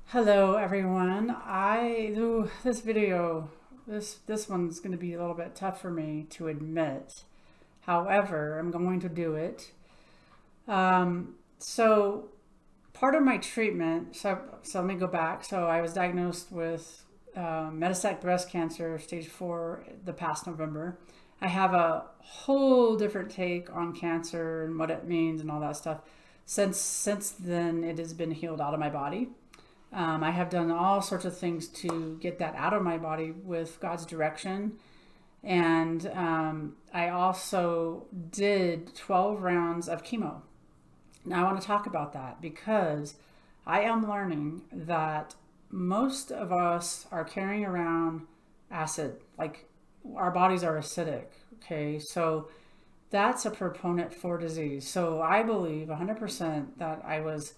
Hello everyone. This video, this one's going to be a little bit tough for me to admit. However, I'm going to do it. So part of my treatment, so let me go back. So I was diagnosed with metastatic breast cancer, stage 4, the past November. I have a whole different take on cancer and what it means and all that stuff. Since then, it has been healed out of my body. I have done all sorts of things to get that out of my body with God's direction. And I also did 12 rounds of chemo. Now, I want to talk about that because I am learning that most of us are carrying around acid, like our bodies are acidic. Okay, so that's a proponent for disease. So I believe 100% that I was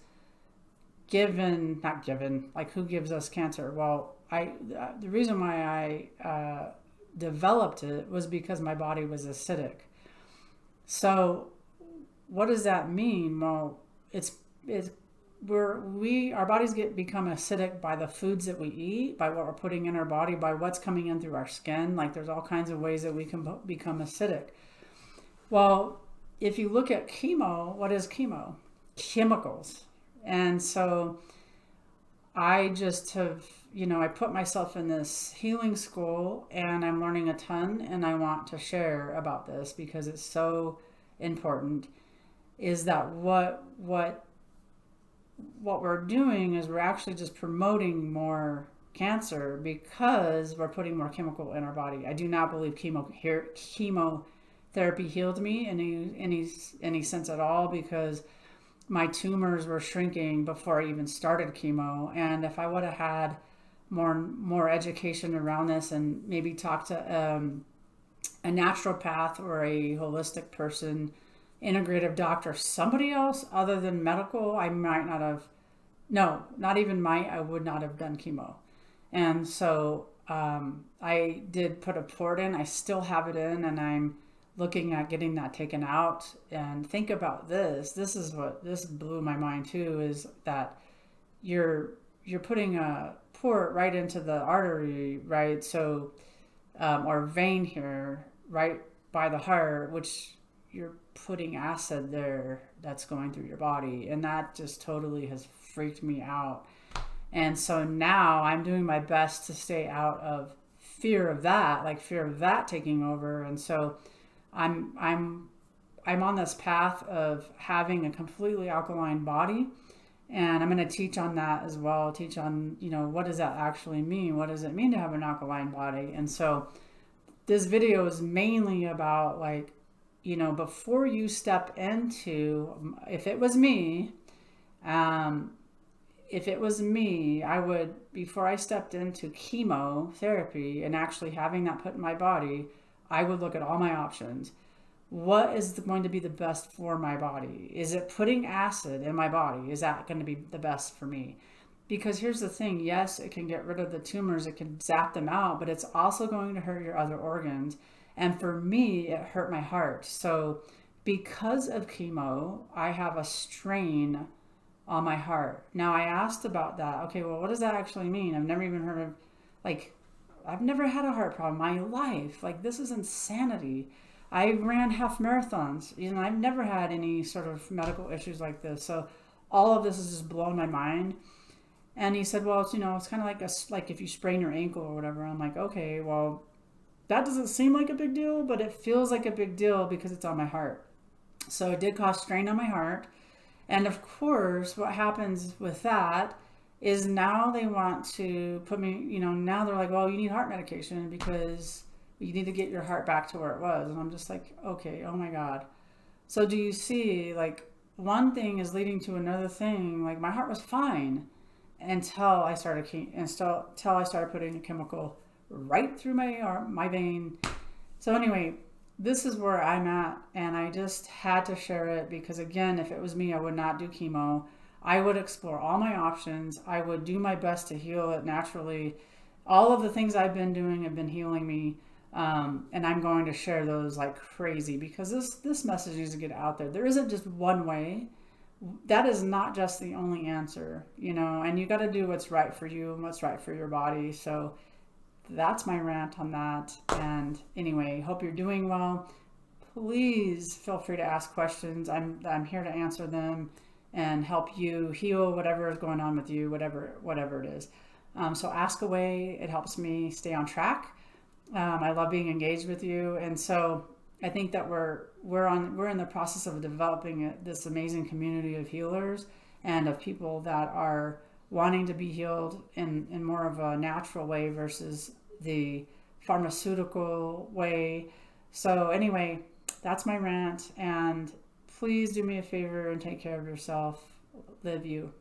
given, not given, like who gives us cancer? Well, the reason why I developed it was because my body was acidic. So what does that mean? Well, it's our bodies become acidic by the foods that we eat, by what we're putting in our body, by what's coming in through our skin. Like there's all kinds of ways that we can become acidic. Well, if you look at chemo, what is chemo? Chemicals. And so I just have, I put myself in this healing school and I'm learning a ton and I want to share about this because it's so important. Is that what we're doing is we're actually just promoting more cancer because we're putting more chemical in our body. I do not believe chemotherapy healed me in any sense at all because my tumors were shrinking before I even started chemo. And if I would have had more education around this and maybe talked to a naturopath or a holistic person, integrative doctor, somebody else other than medical, I might not have, no, not even I would not have done chemo. And so I did put a port in. I still have it in, and I'm looking at getting that taken out. And think about this. This blew my mind too, is that you're putting a port right into the artery, right? So or vein here, right by the heart, which you're putting acid there that's going through your body, and that just totally has freaked me out. And so now I'm doing my best to stay out of fear of that, like fear of that taking over. And so I'm I'm I'm on this path of having a completely alkaline body, and I'm going to teach on that as well. Teach on, what does that actually mean? What does it mean to have an alkaline body? And so this video is mainly about like, before you step into, um, if it was me, I would, before I stepped into chemotherapy and actually having that put in my body, I would look at all my options. What is going to be the best for my body? Is it putting acid in my body? Is that going to be the best for me? Because here's the thing, yes, it can get rid of the tumors, it can zap them out, but it's also going to hurt your other organs. And for me, it hurt my heart. So because of chemo, I have a strain on my heart. Now I asked about that. Okay, well, what does that actually mean? I've never even heard of, like, I've never had a heart problem in my life. Like, this is insanity. I ran half marathons. I've never had any sort of medical issues like this. So all of this has just blown my mind. And he said, well, it's kind of like if you sprain your ankle or whatever. I'm like, okay, well, that doesn't seem like a big deal, but it feels like a big deal because it's on my heart. So it did cause strain on my heart. And of course, what happens with that is now they want to put me, now they're like, well, you need heart medication because you need to get your heart back to where it was. And I'm just like, okay, oh my God. So do you see, like, one thing is leading to another thing. Like, my heart was fine until I started putting a chemical right through my vein. So anyway, this is where I'm at, and I just had to share it because, again, if it was me, I would not do chemo. I would explore all my options. I would do my best to heal it naturally. All of the things I've been doing have been healing me, and I'm going to share those like crazy because this message needs to get out there. There isn't just one way. that is not just the only answer, and you got to do what's right for you and what's right for your body. So that's my rant on that. And anyway, hope you're doing well. Please feel free to ask questions. I'm here to answer them and help you heal whatever is going on with you, whatever it is. So ask away. It helps me stay on track. I love being engaged with you, and so I think that we're in the process of developing this amazing community of healers and of people that are wanting to be healed in more of a natural way versus the pharmaceutical way. So anyway, that's my rant, and please do me a favor and take care of yourself. Live you.